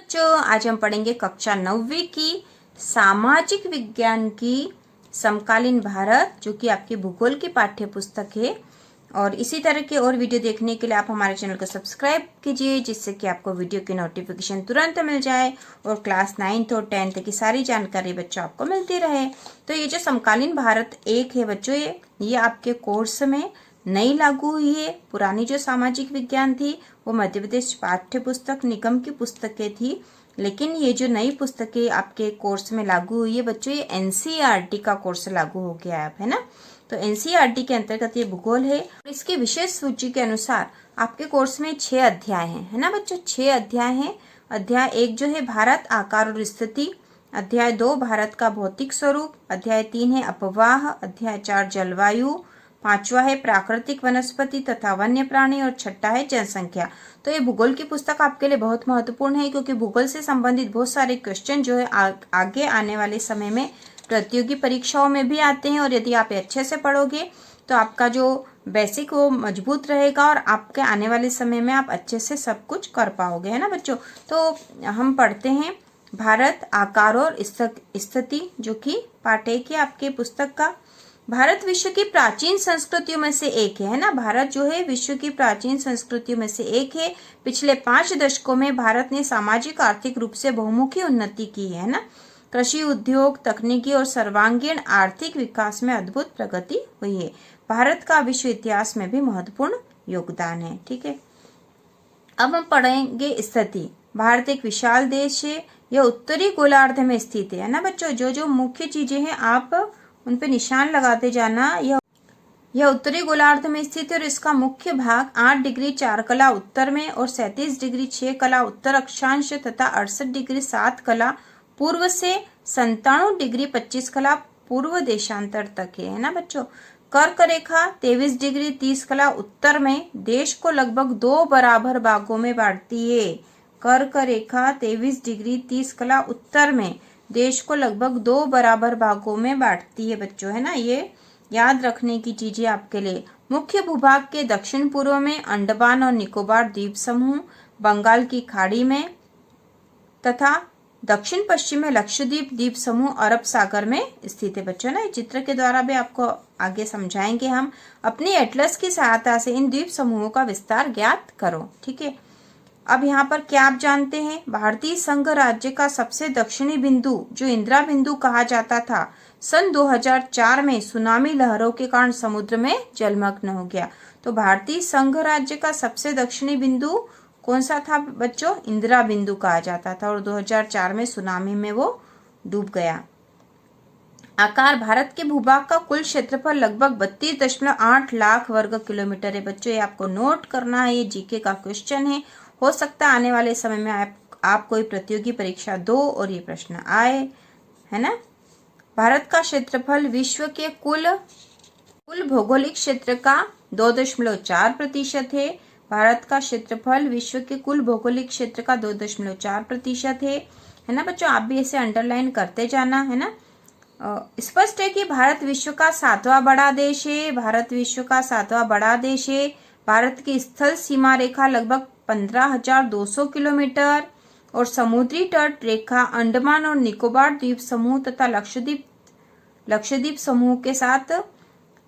बच्चों, आज हम पढ़ेंगे कक्षा 9वीं की सामाजिक विज्ञान की समकालीन भारत, जो कि आपकी भूगोल की पाठ्य पुस्तक है। और इसी तरह के और वीडियो देखने के लिए आप हमारे चैनल को सब्सक्राइब कीजिए, जिससे कि आपको वीडियो की नोटिफिकेशन तुरंत मिल जाए और क्लास 9th और 10th की सारी जानकारी बच्चों आपको मिलती रहे। तो ये जो समकालीन भारत 1 है बच्चों, ये आपके कोर्स में नई लागू हुई है। पुरानी जो सामाजिक विज्ञान थी वो मध्य प्रदेश पाठ्य पुस्तक निगम की पुस्तकें थी, लेकिन ये जो नई पुस्तकें आपके कोर्स में लागू हुई है बच्चों, ये एनसीईआरटी का कोर्स लागू हो गया है ना। तो एनसीईआरटी के अंतर्गत ये भूगोल है। इसकी विशेष सूची के अनुसार आपके कोर्स में 6 अध्याय हैं, है ना बच्चों। 6 अध्याय हैं। अध्याय 1 जो है भारत आकार और स्थिति, अध्याय 2 भारत का भौतिक स्वरूप, अध्याय 3 है अपवाह, अध्याय 4 जलवायु, 5वां है प्राकृतिक वनस्पति तथा वन्य प्राणी और 6ठा है जनसंख्या। तो ये भूगोल की पुस्तक आपके लिए बहुत महत्वपूर्ण है, क्योंकि भूगोल से संबंधित बहुत सारे क्वेश्चन जो है आगे आने वाले समय में प्रतियोगी परीक्षाओं में भी आते हैं। और यदि आप अच्छे से पढ़ोगे तो आपका जो बेसिक वो मजबूत रहेगा और आपके आने वाले समय में आप अच्छे से सब कुछ कर पाओगे, है ना बच्चों। तो हम पढ़ते हैं भारत आकार और स्थिति, जो कि पाठ 1 है आपके पुस्तक का। भारत विश्व की प्राचीन संस्कृतियों में से एक है ना। भारत जो है विश्व की प्राचीन संस्कृतियों में से एक है। पिछले 5 दशकों में भारत ने सामाजिक आर्थिक रूप से बहुमुखी उन्नति की है ना। कृषि, उद्योग, तकनीकी और सर्वांगीण आर्थिक विकास में अद्भुत प्रगति हुई है। भारत का विश्व इतिहास में भी महत्वपूर्ण योगदान है। ठीक है, अब हम पढ़ेंगे स्थिति। भारत एक विशाल देश है। यह उत्तरी गोलार्ध में स्थित है ना बच्चों। जो जो मुख्य चीजें हैं आप उन पे निशान लगाते जाना। यह उत्तरी गोलार्ध में स्थित है और इसका मुख्य भाग 8 डिग्री 4 कला उत्तर में और 37 डिग्री 6 कला उत्तर अक्षांश तथा 68 डिग्री 7 कला पूर्व से 97 डिग्री 25 कला पूर्व देशांतर तक है ना बच्चों। कर्क रेखा 23 डिग्री 30 कला उत्तर में देश को लगभग 2 बराबर भागों में बांटती है। कर्क रेखा 23 डिग्री 30 कला उत्तर में देश को लगभग 2 बराबर भागों में बांटती है बच्चों, है ना। ये याद रखने की चीजें आपके लिए। मुख्य भूभाग के दक्षिण पूर्व में अंडमान और निकोबार द्वीप समूह, बंगाल की खाड़ी में तथा दक्षिण पश्चिम में लक्षद्वीप द्वीप समूह अरब सागर में स्थित है बच्चों ना। चित्र के द्वारा भी आपको आगे समझाएंगे हम। अपनी एटलस की सहायता से इन द्वीप समूहों का विस्तार ज्ञात करो। ठीक है, अब यहाँ पर क्या आप जानते हैं, भारतीय संघ राज्य का सबसे दक्षिणी बिंदु जो इंदिरा बिंदु कहा जाता था, सन 2004 में सुनामी लहरों के कारण समुद्र में जलमग्न हो गया। तो भारतीय संघ राज्य का सबसे दक्षिणी बिंदु कौन सा था बच्चों? इंदिरा बिंदु कहा जाता था और 2004 में सुनामी में वो डूब गया। आकार भारत के भूभाग का कुल क्षेत्रफल लगभग 32.8 लाख वर्ग किलोमीटर है बच्चों। ये आपको नोट करना है, ये जीके का क्वेश्चन है। हो सकता है आने वाले समय में आप कोई प्रतियोगी परीक्षा दो और ये प्रश्न आए, है ना। भारत का क्षेत्रफल विश्व के कुल भौगोलिक क्षेत्र का 2.4% है। भारत का क्षेत्रफल विश्व के कुल भौगोलिक क्षेत्र का 2.4% है ना बच्चों। आप भी इसे अंडरलाइन करते जाना, है ना। स्पष्ट है कि भारत विश्व का 7वां बड़ा देश है। भारत विश्व का 7वां बड़ा देश है। भारत की स्थल सीमा रेखा लगभग 15,200 किलोमीटर और समुद्री तट रेखा अंडमान और निकोबार द्वीप समूह तथा लक्षद्वीप समूह के साथ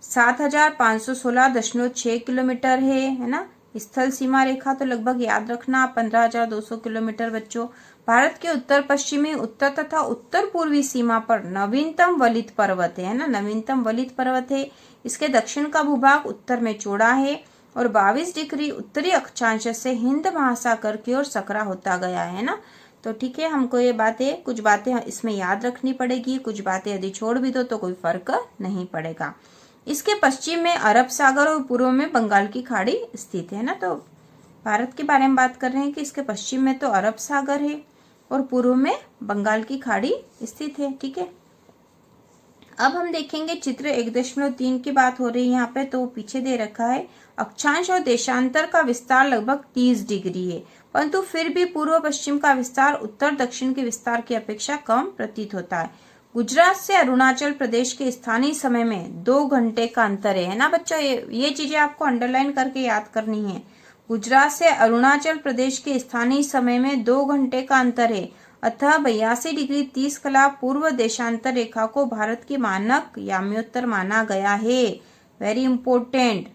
7,516.6 किलोमीटर है ना। स्थल सीमा रेखा तो लगभग याद रखना 15,200 किलोमीटर बच्चों। भारत के उत्तर पश्चिमी, उत्तर तथा उत्तर पूर्वी सीमा पर नवीनतम वलित पर्वत है ना। नवीनतम वलित पर्वत है। इसके दक्षिण का भूभाग उत्तर में चौड़ा है और 22 डिग्री उत्तरी अक्षांश से हिंद महासागर की ओर सकरा होता गया है ना। तो ठीक है, हमको ये बातें, कुछ बातें इसमें याद रखनी पड़ेगी, कुछ बातें यदि छोड़ भी दो तो कोई फर्क नहीं पड़ेगा। इसके पश्चिम में अरब सागर और पूर्व में बंगाल की खाड़ी स्थित है ना। तो भारत के बारे में बात कर रहे हैं कि इसके पश्चिम में तो अरब सागर है और पूर्व में बंगाल की खाड़ी स्थित है। ठीक है, अब हम देखेंगे चित्र 1.3 की बात हो रही है यहाँ पे, तो पीछे दे रखा है। अक्षांश और देशांतर का विस्तार लगभग 30 डिग्री है, परंतु फिर भी पूर्व पश्चिम का विस्तार उत्तर दक्षिण के विस्तार की अपेक्षा कम प्रतीत होता है। गुजरात से अरुणाचल प्रदेश के स्थानीय समय में 2 घंटे का अंतर है ना बच्चों। ये चीजें आपको अंडरलाइन करके याद करनी है। गुजरात से अरुणाचल प्रदेश के स्थानीय समय में 2 घंटे का अंतर है, अतः 82 डिग्री 30 कला पूर्व देशांतर रेखा को भारत की मानक याम्योत्तर माना गया है। Very important.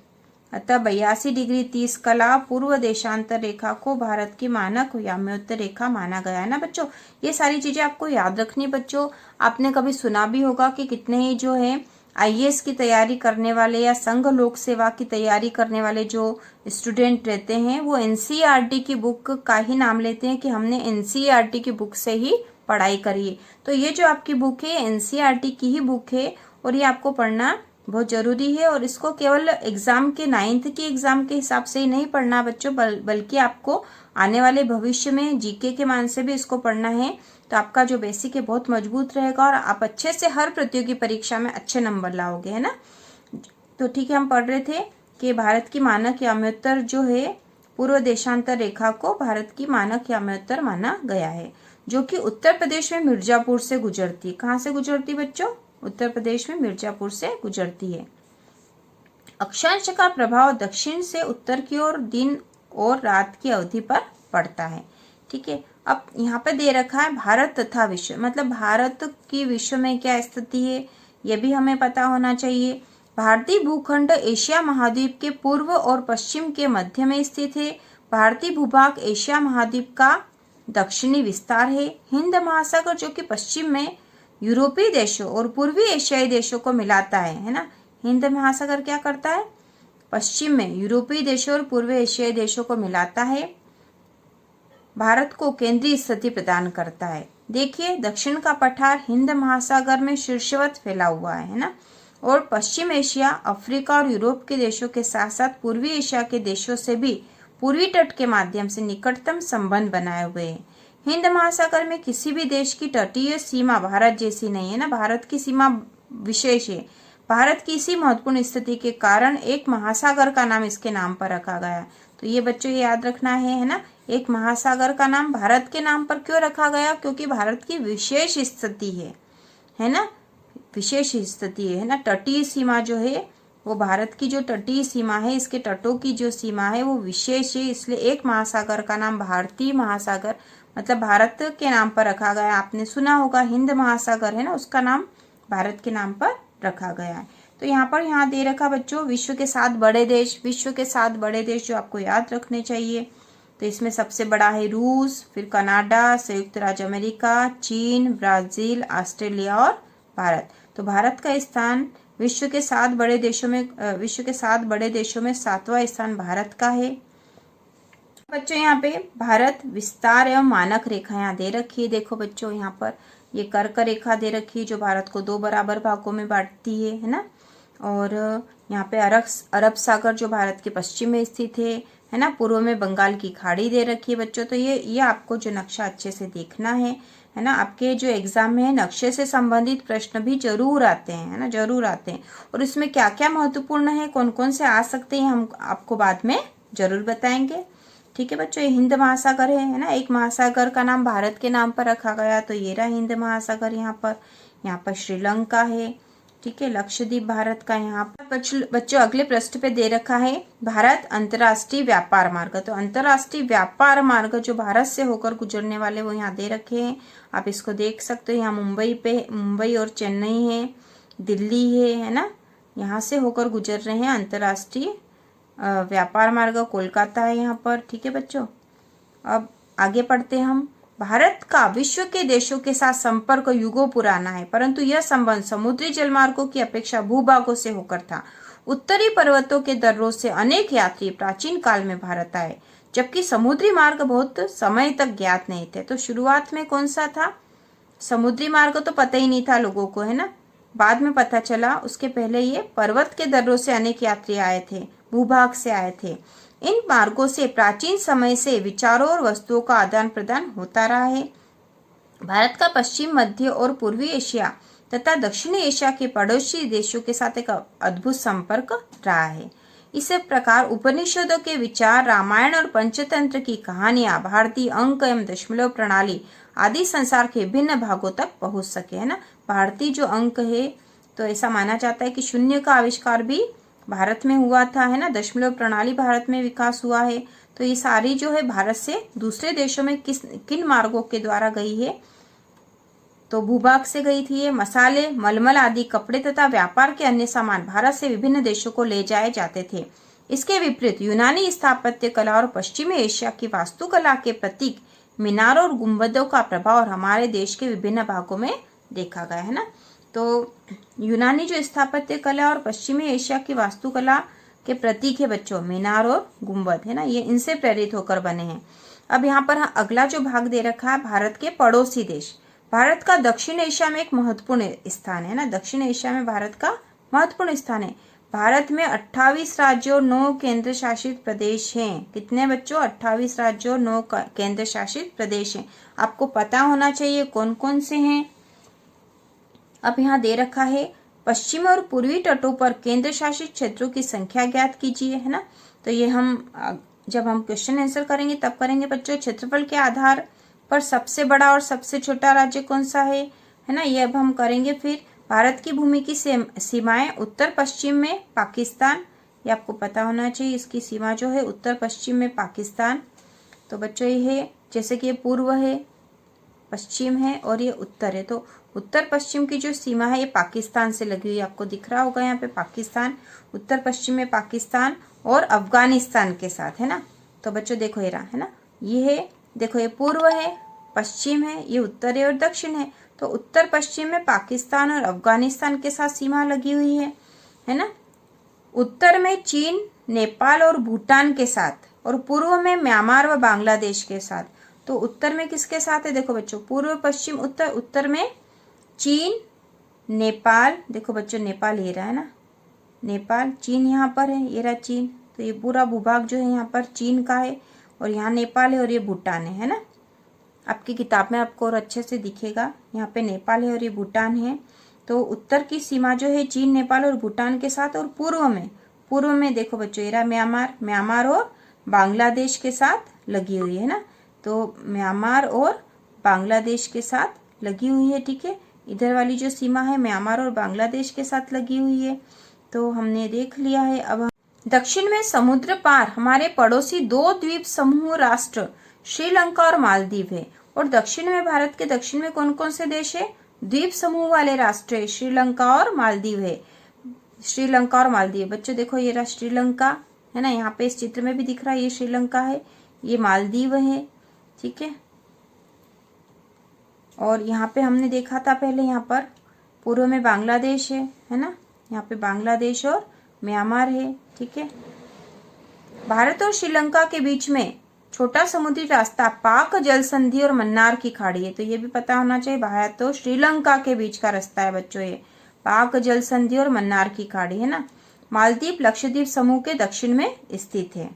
अतः 82 डिग्री 30 कला पूर्व देशांतर रेखा को भारत की मानक याम्योत्तर रेखा माना गया है ना बच्चों। ये सारी चीजें आपको याद रखनी बच्चों। आपने कभी सुना भी होगा कि कितने ही जो है आईएएस की तैयारी करने वाले या संघ लोक सेवा की तैयारी करने वाले जो स्टूडेंट रहते हैं वो एनसीईआरटी की बुक का ही नाम लेते हैं कि हमने एनसीईआरटी की बुक से ही पढ़ाई करी है। तो ये जो आपकी बुक है एनसीईआरटी की ही बुक है और ये आपको पढ़ना बहुत जरूरी है। और इसको केवल एग्जाम के 9th के एग्जाम के हिसाब से ही नहीं पढ़ना बच्चों, बल्कि आपको आने वाले भविष्य में जीके के मान से भी इसको पढ़ना है। तो आपका जो बेसिक है बहुत मजबूत रहेगा और आप अच्छे से हर प्रतियोगी परीक्षा में अच्छे नंबर लाओगे, है ना। तो ठीक है, हम पढ़ रहे थे कि भारत की मानक याम्योत्तर जो है पूर्व देशांतर रेखा को भारत की मानक याम्योत्तर माना गया है, जो कि उत्तर प्रदेश में मिर्जापुर से गुजरती है। कहाँ से गुजरती बच्चों? उत्तर प्रदेश में मिर्जापुर से गुजरती है। अक्षांश का प्रभाव दक्षिण से उत्तर की ओर दिन और रात की अवधि पर पड़ता है। ठीक है, अब यहाँ पे दे रखा है भारत तथा विश्व, मतलब भारत की विश्व में क्या स्थिति है ये भी हमें पता होना चाहिए। भारतीय भूखंड एशिया महाद्वीप के पूर्व और पश्चिम के मध्य में स्थित है। भारतीय भूभाग एशिया महाद्वीप का दक्षिणी विस्तार है। हिंद महासागर जो कि पश्चिम में यूरोपीय देशों और पूर्वी एशियाई देशों को मिलाता है ना। हिंद महासागर क्या करता है? पश्चिम में यूरोपीय देशों और पूर्वी एशियाई देशों को मिलाता है। भारत को केंद्रीय स्थिति प्रदान करता है। देखिए, दक्षिण का पठार हिंद महासागर में शीर्षवत फैला हुआ है ना, और पश्चिम एशिया, अफ्रीका और यूरोप के देशों के साथ साथ पूर्वी एशिया के देशों से भी पूर्वी तट के माध्यम से निकटतम संबंध बनाए हुए हैं। हिंद महासागर में किसी भी देश की तटीय सीमा भारत जैसी नहीं है ना, भारत की सीमा विशेष है। भारत की इसी महत्वपूर्ण स्थिति के कारण एक महासागर का नाम इसके नाम पर रखा गया। तो ये बच्चों याद रखना है ना, एक महासागर का नाम भारत के नाम पर क्यों रखा गया? क्योंकि भारत की विशेष स्थिति है ना, विशेष स्थिति है ना। तटीय सीमा जो है वो भारत की जो तटीय सीमा है, इसके तटों की जो सीमा है वो विशेष है, इसलिए एक महासागर का नाम भारतीय महासागर मतलब भारत के नाम पर रखा गया। आपने सुना होगा हिंद महासागर है ना, उसका नाम भारत के नाम पर रखा गया है। तो यहाँ दे रखा बच्चों विश्व के 7 बड़े देश, विश्व के 7 बड़े देश जो आपको याद रखने चाहिए। तो इसमें सबसे बड़ा है रूस, फिर कनाडा, संयुक्त राज्य अमेरिका, चीन, ब्राजील, ऑस्ट्रेलिया और भारत। तो भारत का स्थान विश्व के 7 बड़े देशों में 7वां स्थान भारत का है। बच्चों यहाँ पे भारत विस्तार एवं मानक रेखा यहाँ दे रखी है। देखो बच्चों यहाँ पर ये कर्क रेखा दे रखी है जो भारत को 2 बराबर भागों में बांटती है ना। और यहाँ पे अरब सागर जो भारत के पश्चिम में स्थित है ना। पूर्व में बंगाल की खाड़ी दे रखी है बच्चों। तो ये आपको जो नक्शा अच्छे से देखना है ना। आपके जो एग्जाम में है नक्शे से संबंधित प्रश्न भी जरूर आते हैं, है ना, जरूर आते हैं। और इसमें क्या क्या महत्वपूर्ण है, कौन कौन से आ सकते हैं, हम आपको बाद में जरूर बताएंगे। ठीक है बच्चों, ये हिंद महासागर है ना। एक महासागर का नाम भारत के नाम पर रखा गया, तो ये रहा हिंद महासागर। यहाँ पर श्रीलंका है। ठीक है, लक्षद्वीप भारत का। यहाँ पर बच्चों अगले पृष्ठ पे दे रखा है भारत अंतर्राष्ट्रीय व्यापार मार्ग। तो अंतर्राष्ट्रीय व्यापार मार्ग जो भारत से होकर गुजरने वाले वो यहाँ दे रखे हैं, आप इसको देख सकते हो। यहाँ मुंबई और चेन्नई है, दिल्ली है ना, यहाँ से होकर गुजर रहे हैं अंतर्राष्ट्रीय व्यापार मार्ग। कोलकाता है यहाँ पर। ठीक है बच्चों, अब आगे पढ़ते हैं हम। भारत का विश्व के देशों के साथ संपर्क युगों पुराना है, परंतु यह संबंध समुद्री जलमार्गों की अपेक्षा भूभागों से होकर था। उत्तरी पर्वतों के दर्रों से अनेक यात्री प्राचीन काल में भारत आए, जबकि समुद्री मार्ग बहुत समय तक ज्ञात नहीं थे। तो शुरुआत में कौन सा था? समुद्री मार्ग तो पता ही नहीं था लोगों को, है ना, बाद में पता चला। उसके पहले ये पर्वत के दर्रों से अनेक यात्री आए थे, भूभाग से आए थे। इन मार्गों से प्राचीन समय से विचारों और वस्तुओं का आदान प्रदान होता रहा है। भारत का पश्चिम, मध्य और पूर्वी एशिया तथा दक्षिणी एशिया के पड़ोसी देशों के साथ एक अद्भुत संपर्क रहा है। इसी प्रकार उपनिषदों के विचार, रामायण और पंचतंत्र की कहानियां, भारतीय अंक एवं दशमलव प्रणाली आदि संसार के भिन्न भागों तक पहुंच सके, है ना। भारतीय जो अंक है, तो ऐसा माना जाता है कि शून्य का आविष्कार भी भारत में हुआ था, है ना। दशमलव प्रणाली भारत में विकास हुआ है। तो ये सारी जो है भारत से दूसरे देशों में किन मार्गों के द्वारा गई है, तो भूभाग से गई थी ये। मसाले, मलमल आदि कपड़े तथा व्यापार के अन्य सामान भारत से विभिन्न देशों को ले जाए जाते थे। इसके विपरीत यूनानी स्थापत्य कला और पश्चिमी एशिया की वास्तुकला के प्रतीक मीनारों और गुंबदों का प्रभाव हमारे देश के विभिन्न भागों में देखा गया है ना। तो यूनानी जो स्थापत्य कला और पश्चिमी एशिया की वास्तुकला के प्रतीक है बच्चों मीनार और गुंबद, है ना, ये इनसे प्रेरित होकर बने हैं। अब यहाँ पर अगला जो भाग दे रखा है भारत के पड़ोसी देश। भारत का दक्षिण एशिया में एक महत्वपूर्ण स्थान है ना, दक्षिण एशिया में भारत का महत्वपूर्ण स्थान है। भारत में 28 राज्यों और 9 केंद्र शासित प्रदेश हैं। कितने बच्चों? 28 राज्यों और 9 केंद्र शासित प्रदेश हैं। आपको पता होना चाहिए कौन कौन से हैं। अब यहाँ दे रखा है पश्चिमी और पूर्वी तटों पर केंद्र शासित क्षेत्रों की संख्या ज्ञात कीजिए, है ना। तो ये हम जब हम क्वेश्चन आंसर करेंगे तब करेंगे बच्चों। क्षेत्रफल के आधार पर सबसे बड़ा और सबसे छोटा राज्य कौन सा है ना, ये अब हम करेंगे। फिर भारत की भूमि की सीमाएं उत्तर पश्चिम में पाकिस्तान, ये आपको पता होना चाहिए। इसकी सीमा जो है उत्तर पश्चिम में पाकिस्तान। तो बच्चों ये है, जैसे कि ये पूर्व है, पश्चिम है और ये उत्तर है। तो उत्तर पश्चिम की जो सीमा है ये पाकिस्तान से लगी हुई है, आपको दिख रहा होगा यहाँ पे पाकिस्तान। उत्तर पश्चिम में पाकिस्तान और अफगानिस्तान के साथ, है ना। तो बच्चों देखो ये रहा, है ना, ये है, देखो ये पूर्व है, पश्चिम है, ये उत्तर है और दक्षिण है। तो उत्तर पश्चिम में पाकिस्तान और अफगानिस्तान के साथ सीमा लगी हुई है ना। उत्तर में चीन, नेपाल और भूटान के साथ, और पूर्व में म्यांमार व बांग्लादेश के साथ। तो उत्तर में किसके साथ है? देखो बच्चों, पूर्व पश्चिम उत्तर। उत्तर में चीन, नेपाल, देखो बच्चों नेपाल ये रहा है ना, नेपाल, चीन यहाँ पर है, ये रहा चीन। तो ये पूरा भूभाग जो है यहाँ पर चीन का है और यहाँ नेपाल है और ये भूटान है ना। आपकी किताब में आपको और अच्छे से दिखेगा, यहाँ पे नेपाल है और ये भूटान है। तो उत्तर की सीमा जो है चीन, नेपाल और भूटान के साथ, और पूर्व में देखो बच्चों ये रहा म्यांमार और बांग्लादेश के साथ लगी हुई है ना। तो म्यांमार और बांग्लादेश के साथ लगी हुई है, ठीक है। इधर वाली जो सीमा है म्यांमार और बांग्लादेश के साथ लगी हुई है। तो हमने देख लिया है। अब दक्षिण में समुद्र पार हमारे पड़ोसी 2 द्वीप समूह राष्ट्र श्रीलंका और मालदीव है। और दक्षिण में, भारत के दक्षिण में कौन कौन से देश है? द्वीप समूह वाले राष्ट्र है, श्रीलंका और मालदीव है। श्रीलंका और मालदीव, बच्चों देखो ये रहा श्रीलंका, है ना, यहाँ पे इस चित्र में भी दिख रहा है, ये श्रीलंका है, ये मालदीव है, ठीक है। और यहाँ पे हमने देखा था पहले, यहाँ पर पूर्व में बांग्लादेश है ना, यहाँ पे बांग्लादेश और म्यांमार है, ठीक है। भारत और श्रीलंका के बीच में छोटा समुद्री रास्ता पाक जल संधि और मन्नार की खाड़ी है। तो ये भी पता होना चाहिए, भारत और श्रीलंका के बीच का रास्ता है बच्चों ये, पाक जल संधि और मन्नार की खाड़ी, है ना। मालदीव लक्षद्वीप समूह के दक्षिण में स्थित है।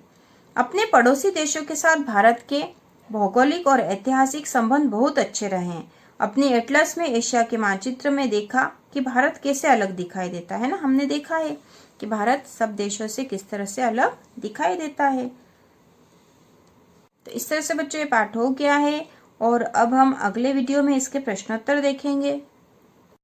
अपने पड़ोसी देशों के साथ भारत के भौगोलिक और ऐतिहासिक संबंध बहुत अच्छे रहे हैं। अपनी एटलस में एशिया के मानचित्र में देखा कि भारत कैसे अलग दिखाई देता है ना। हमने देखा है कि भारत सब देशों से किस तरह से अलग दिखाई देता है। तो इस तरह से बच्चों ये पाठ हो गया है और अब हम अगले वीडियो में इसके प्रश्नोत्तर देखेंगे।